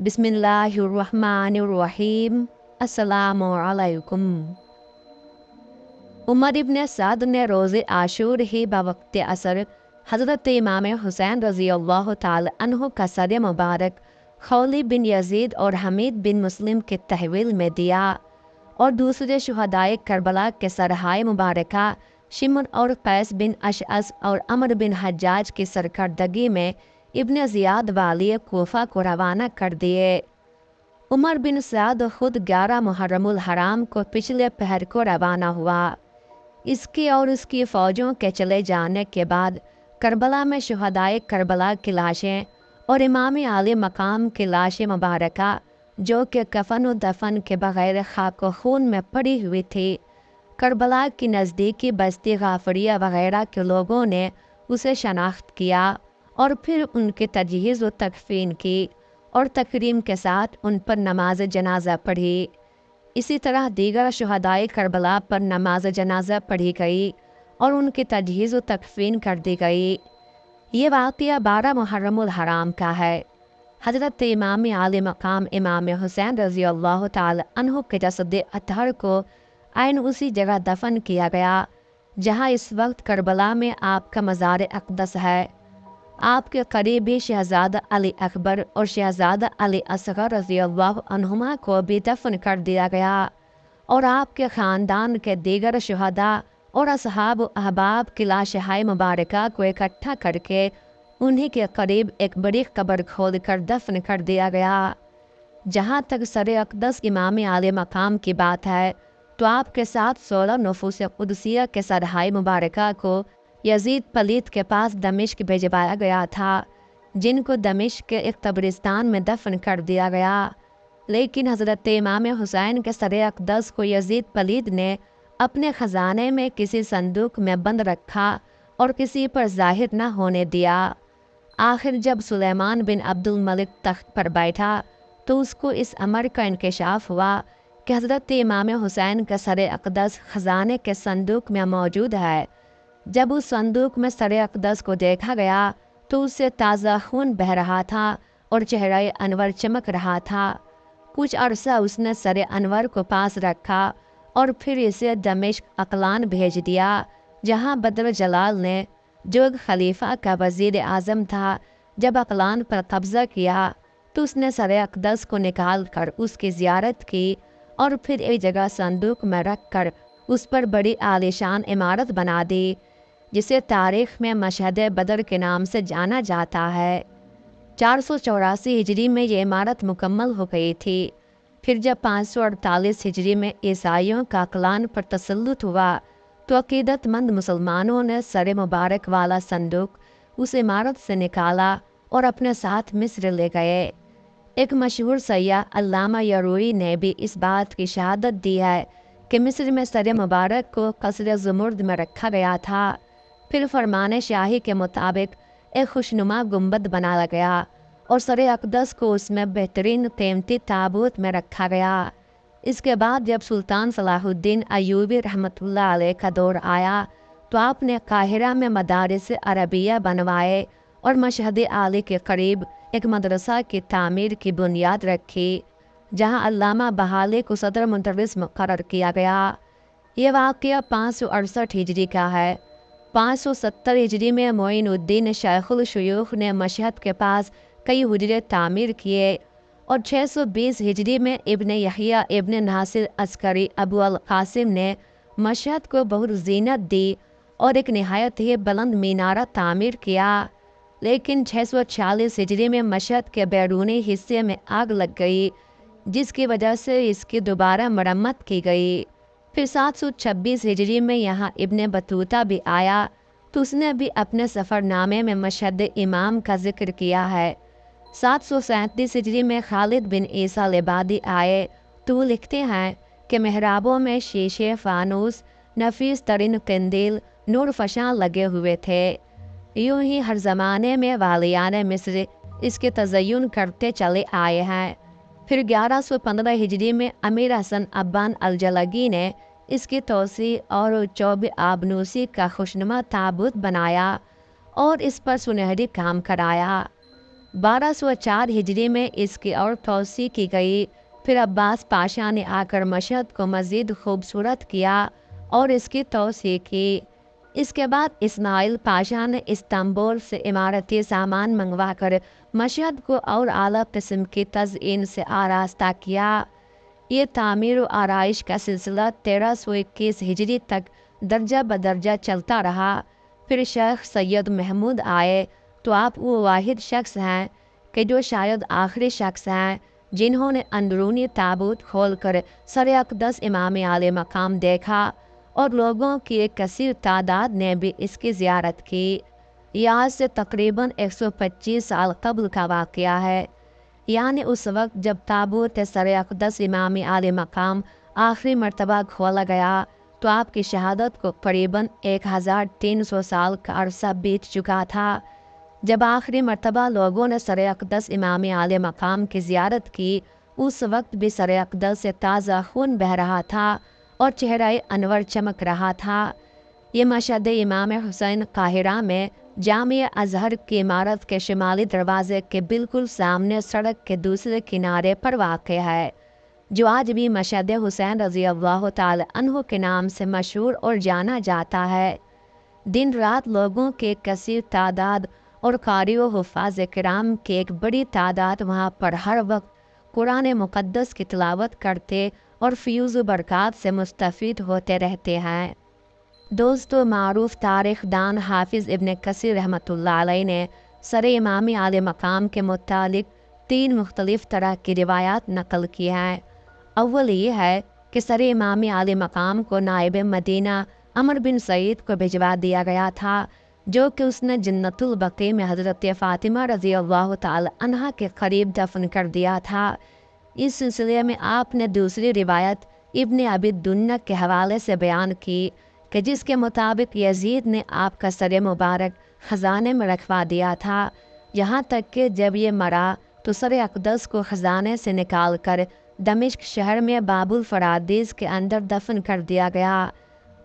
बिस्मिल्लाहिर्रहमानिर्रहीम। अस्सलामु अलैकुम। उमर इब्न साद ने रोज़े आशूर ही बवक्त असर हज़रत इमाम हुसैन रज़ी अल्लाह ताला अन्हु का सर मुबारक खौली बिन यजीद और हमीद बिन मुस्लिम के तहवील में दिया और दूसरे शुहदाए करबला के सरहाय मुबारका शिमर और कैस बिन अशअस और अमर बिन हज्जाज की सरकर्दगी में इब्न ज़ियाद वाली कोफा को रवाना कर दिए। उमर बिन साद खुद 11 मुहर्रमुल हराम को पिछले पहर को रवाना हुआ। इसकी और उसकी फ़ौजों के चले जाने के बाद करबला में शुहदाए करबला की लाशें और इमाम आली मकाम की लाशें मुबारका जो कि कफन व दफन के बगैर खाक व खून में पड़ी हुई थी, करबला की नज़दीकी बस्ती गाफरिया वगैरह के लोगों ने उसे शनाख्त किया और फिर उनकी तजहीज़ व तकफीन की और तकरीम के साथ उन पर नमाज जनाजा पढ़ी। इसी तरह दीगर शुहदाए करबला पर नमाज जनाजा पढ़ी गई और उनकी तजहीज़ व तकफीन कर दी गई। ये वाक़या 12 मुहर्रमुल हराम का है। हज़रत इमाम आली मकाम इमाम हुसैन रज़ी अल्लाह ताला अन्हु के जसद अतहर को आइन उसी जगह दफन किया गया जहाँ इस वक्त करबला में आपका मज़ार अक़दस है। आपके करीबी शहज़ादा अली अकबर और शहज़ादा अली असगर रज़ी अल्लाह अन्हुमा को भी दफन कर दिया गया और आपके ख़ानदान के दीगर शुहदा और असहाब अहबाब की लाशहाय मुबारका को इकट्ठा करके उन्हीं के करीब एक बड़ी कब्र खोद कर दफन कर दिया गया। जहाँ तक सर अक़दस इमाम आले मकाम की बात है तो आपके साथ 16 नफूस कुदसिया के सरहाय मुबारका को यजीद पलीत के पास दमिश्क भेजवाया गया था, जिनको दमिश्क के एक कब्रिस्तान में दफन कर दिया गया। लेकिन हज़रत इमाम हुसैन के सर अक़दस को यजीद पलीत ने अपने ख़जाने में किसी संदूक में बंद रखा और किसी पर ज़ाहिर न होने दिया। आखिर जब सुलेमान बिन अब्दुल मलिक तख्त पर बैठा तो उसको इस अमर का इंकशाफ हुआ कि हज़रत इमाम हुसैन का सर अक़दस ख़जाने के संदूक में मौजूद है। जब उस संदूक में सर अक़दस को देखा गया तो उससे ताज़ा खून बह रहा था और चेहरा अनवर चमक रहा था। कुछ अरसा उसने सर अनवर को पास रखा और फिर इसे दमिश्क अक़लान भेज दिया, जहाँ बदर जलाल ने जो एक खलीफा का वज़ीर आज़म था, जब अक़लान पर कब्ज़ा किया तो उसने सर अक़दस को निकाल कर उसकी ज़ियारत की और फिर एक जगह संदूक में रख कर उस पर बड़ी आलीशान इमारत बना दी, जिसे तारीख़ में मशहद बदर के नाम से जाना जाता है। 484 हिजरी में ये इमारत मुकम्मल हो गई थी। फिर जब 548 हिजरी में ईसाइयों का अक़लान पर तसल्लुत हुआ तो अक़ीदतमंद मुसलमानों ने सर मुबारक वाला संदूक उस इमारत से निकाला और अपने साथ मिस्र ले गए। एक मशहूर सय्याह अल्लामा यरूई ने भी इस बात की शहादत दी है कि मिस्र में सर मुबारक को कसर ज़ुमुर्द में रखा गया था। फिर फरमान शाही के मुताबिक एक खुशनुमा गुंबद बनाया गया और सर अक़दस को उसमें बेहतरीन कीमती ताबूत में रखा गया। इसके बाद जब सुल्तान सलाहुद्दीन अयूबी रहमतुल्लाह अलैह का दौर आया तो आपने काहिरा में मदारिस अरबिया बनवाए और मशहद आली के करीब एक मदरसा की तामीर की बुनियाद रखी, जहाँ अल्लामा बहाली को सदर मुदर्रिस मुक़र्रर किया गया। ये वाक़या 568 हिजरी का है। 570 हिजरी में मोइनुद्दीन शेखुल शुयूख ने मशहद के पास कई हुजरे तामीर किए और 620 हिजरी में इब्न यहिया इब्न नासिर अस्करी अबू अल कासिम ने मशहद को बहुत ज़ीनत दी और एक नहायत ही बुलंद मीनारा तामीर किया। लेकिन 646 हिजरी में मशहद के बैरूनी हिस्से में आग लग गई, जिसकी वजह से इसकी दोबारा मरम्मत की गई। फिर 726 हिजरी में यहाँ इब्न बतूता भी आया तो उसने भी अपने सफ़रनामे में मशहद इमाम का जिक्र किया है। 737 हिजरी में खालिद बिन ईसा लिबादी आए तो वो लिखते हैं कि मेहराबों में शीशे, फ़ानूस, नफीस तरीन कंदील, नूर फशां लगे हुए थे। यूँ ही हर ज़माने में वालियान मिस्र इसके तज़य्युन करते चले आए हैं। फिर 1115 हिजरी में अमीर हसन अब्बान अलजलगी ने इसकी तोसी और चौब आबनूसी का खुशनुमा ताबूत बनाया और इस पर सुनहरी काम कराया। 1204 हिजरी में इसकी और तोसी की गई। फिर अब्बास पाशा ने आकर मशहद को मज़ीद खूबसूरत किया और इसकी तोसी की। इसके बाद इस्माइल पाशा ने इस्तांबुल से इमारती सामान मंगवा कर मशहद को और आला किस्म की तज़ईन से आरास्ता किया। ये तामीर व आराइश का सिलसिला 1321 हिजरी तक दर्जा बदर्जा चलता रहा। फिर शेख सैयद महमूद आए तो आप वो वाहिद शख्स हैं कि जो शायद आखिरी शख्स हैं जिन्होंने अंदरूनी ताबूत खोलकर सर अक़दस इमाम आले मकाम देखा, और लोगों की एक कसीर तादाद ने भी इसकी ज़ियारत की। यह आज से तकरीबन 125 साल कबल का वाक़या है, यानी उस वक्त जब ताबूत सर अक़दस इमाम आले मकाम आखिरी मर्तबा खोला गया तो आपकी शहादत को करीबन 1300 साल का अरसा बीत चुका था। जब आखिरी मर्तबा लोगों ने सर अक़दस इमाम आले मकाम की ज़ियारत की, उस वक्त भी सर अक़दस से ताज़ा खून बह रहा था और चेहरा अनवर चमक रहा था। ये मशहद इमाम हुसैन काहिरा में जामिया अज़हर की इमारत के शुमाली दरवाज़े के बिल्कुल सामने सड़क के दूसरे किनारे पर वाक़ है, जो आज भी मशहद हुसैन रज़ी अल्लाह ताला अन्हु के नाम से मशहूर और जाना जाता है। दिन रात लोगों के कसीर तादाद और कारी व हुफ़ाज़ किराम की एक बड़ी तादाद वहाँ पर हर वक्त कुरान मुक़द्दस की तिलावत करते और फ़यूज़ बरक़ात से मुस्तफ़ीद होते रहते हैं। दोस्तों, मारूफ़ तारीख़ दान हाफिज़ इब्न कसीर रहमतुल्लाह अलैह ने सर इमाम आले मकाम के मुतालिक 3 मुख्तलिफ़ तरह की रिवायात नकल की हैं। अव्वल ये है कि सर इमाम आले मकाम को नायब मदीना अमर बिन सईद को भिजवा दिया गया था, जो कि उसने जन्नतुल बक़ी में हज़रत फ़ातिमा रज़ी अल्लाह ताला अन्हा के करीब दफन कर दिया था। इस सिलसिले में आपने दूसरी रिवायत इब्न अबी दुन्ना के हवाले से बयान की कि जिसके मुताबिक यजीद ने आपका सर मुबारक ख़जाने में रखवा दिया था, यहाँ तक कि जब ये मरा तो सर अक़दस को ख़जाने से निकाल कर दमिश्क शहर में बाबुल फ़रादीस के अंदर दफन कर दिया गया,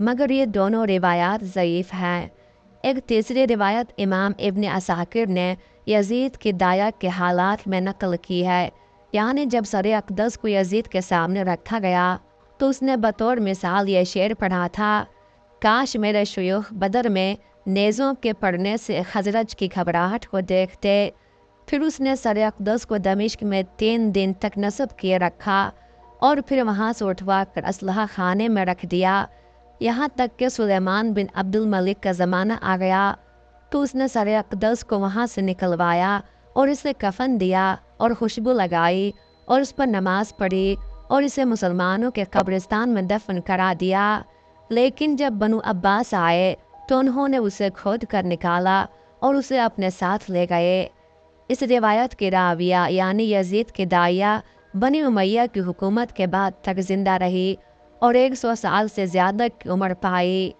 मगर ये दोनों रिवायात ज़ईफ़ हैं। एक तीसरी रिवायत इमाम इब्न असाकिर ने यजीद की दाया के हालात में नकल की है, यानी जब सर अक़दस को यजीद के सामने रखा गया तो उसने बतौर मिसाल ये शेर पढ़ा था, काश मेरे शयूख़ बदर में नेज़ों के पड़ने से खजरज की घबराहट को देखते। फिर उसने सर अक़दस को दमिश्क में 3 दिन तक नस्ब किए रखा और फिर वहाँ से उठवा कर असलहा खाने में रख दिया। यहाँ तक कि सुलेमान बिन अब्दुल मलिक का ज़माना आ गया तो उसने सर अक़दस को वहाँ से निकलवाया और इसे कफन दिया और खुशबू लगाई और उस पर नमाज पढ़ी और इसे मुसलमानों के कब्रिस्तान में दफन करा दिया। लेकिन जब बनु अब्बास आए तो उन्होंने उसे खोद कर निकाला और उसे अपने साथ ले गए। इस रिवायत के राविया यानी यजीद के दाया बनी उमैया की हुकूमत के बाद तक ज़िंदा रही और 100 साल से ज़्यादा की उम्र पाई।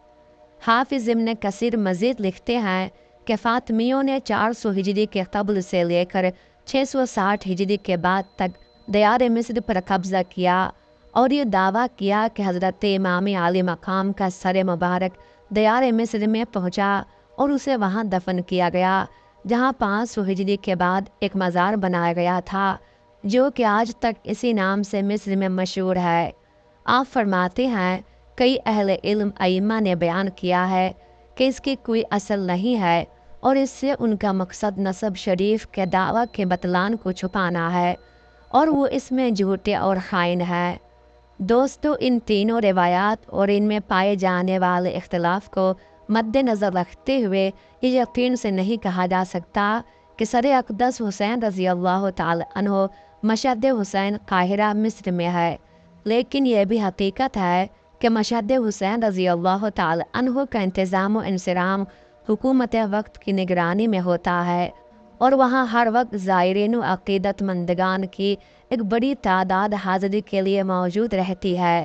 हाफिज़ इब्न कसीर मज़ीद लिखते हैं कि फ़ातिमियों ने 400 हिजरी के क़ब्ल से लेकर 660 हिजरी के बाद तक दयार मिस्र पर कब्ज़ा किया और ये दावा किया कि हज़रत इमाम आले मकाम का सर मुबारक दयार मिस्र में पहुँचा और उसे वहाँ दफन किया गया, जहाँ 500 हिजरी के बाद एक मज़ार बनाया गया था, जो कि आज तक इसी नाम से मिस्र में मशहूर है। आप फरमाते हैं, कई अहले इल्म अइम्मा ने बयान किया है कि इसकी कोई असल नहीं है और इससे उनका मकसद नसब शरीफ के दावा के बतलान को छुपाना है और वो इसमें झूठे और खाइन है। दोस्तों, इन तीनों रिवायात और इनमें पाए जाने वाले इख्तिलाफ को मद्देनज़र रखते हुए ये यकीन से नहीं कहा जा सकता कि सर अक़दस हुसैन रज़ी अल्लाह ताला अन्हु मशहद हुसैन काहिरा मिस्र में है, लेकिन यह भी हकीकत है कि मशहद हुसैन रज़ी अल्लाह ताला अन्हु का इंतज़ाम व इंसराम हुकूमत वक्त की निगरानी में होता है और वहाँ हर वक्त ज़ायरीन व अक़ीदतमंदगान की एक बड़ी तादाद हाज़िरी के लिए मौजूद रहती है।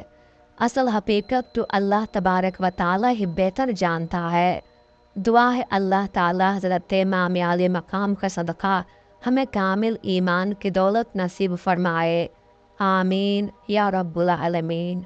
असल हकीकत तो अल्लाह तबारक व ताला ही बेहतर जानता है। दुआ है अल्लाह ताला हज़रत इमाम आले मकाम का सदक़ा हमें कामिल ईमान की दौलत नसीब फरमाए। आमीन या रब्बुल आलमीन।